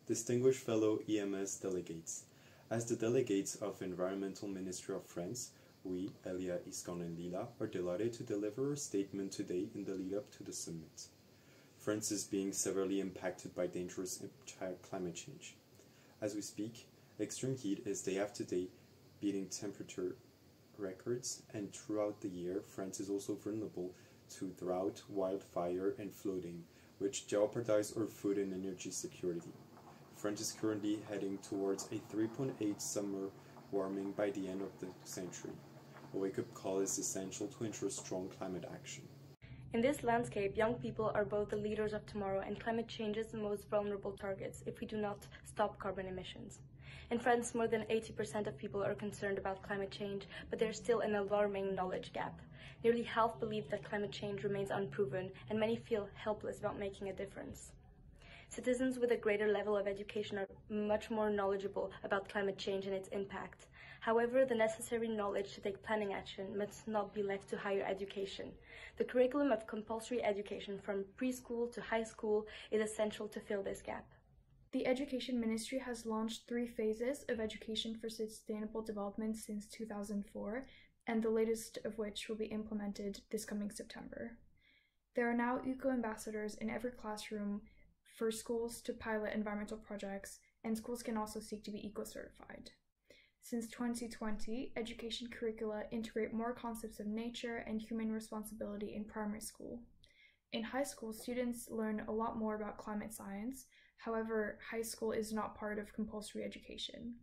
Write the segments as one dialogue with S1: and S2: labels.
S1: Distinguished fellow EMS delegates. As the delegates of Environmental Ministry of France, we, Elia Iskande and Lila, are delighted to deliver a statement today in the lead-up to the summit. France is being severely impacted by dangerous climate change. As we speak, extreme heat is day after day beating temperature records, and throughout the year, France is also vulnerable to drought, wildfire, and flooding, which jeopardize our food and energy security. France is currently heading towards a 3.8 summer warming by the end of the century. A wake-up call is essential to ensure strong climate action.
S2: In this landscape, young people are both the leaders of tomorrow, and climate change is the most vulnerable targets if we do not stop carbon emissions. In France, more than 80% of people are concerned about climate change, but there's still an alarming knowledge gap. Nearly half believe that climate change remains unproven, and many feel helpless about making a difference. Citizens with a greater level of education are much more knowledgeable about climate change and its impact. However, the necessary knowledge to take planning action must not be left to higher education. The curriculum of compulsory education from preschool to high school is essential to fill this gap.
S3: The Education Ministry has launched 3 phases of education for sustainable development since 2004, and the latest of which will be implemented this coming September. There are now eco-ambassadors in every classroom for schools to pilot environmental projects, and schools can also seek to be eco-certified. Since 2020, education curricula integrate more concepts of nature and human responsibility in primary school. In high school, students learn a lot more about climate science. However, high school is not part of compulsory education.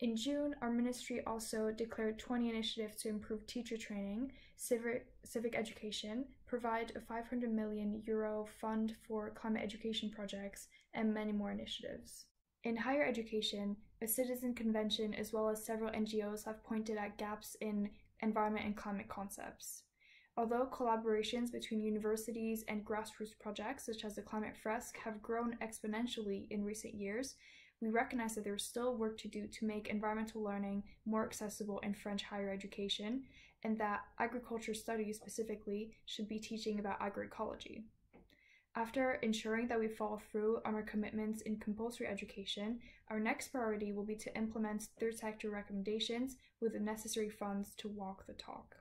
S3: In June, our ministry also declared 20 initiatives to improve teacher training, civic education, provide a €500 million fund for climate education projects, and many more initiatives. In higher education, a citizen convention as well as several NGOs have pointed at gaps in environment and climate concepts. Although collaborations between universities and grassroots projects such as the Climate Fresque have grown exponentially in recent years, we recognize that there is still work to do to make environmental learning more accessible in French higher education, and that agriculture studies specifically should be teaching about agroecology. After ensuring that we follow through on our commitments in compulsory education, our next priority will be to implement third sector recommendations with the necessary funds to walk the talk.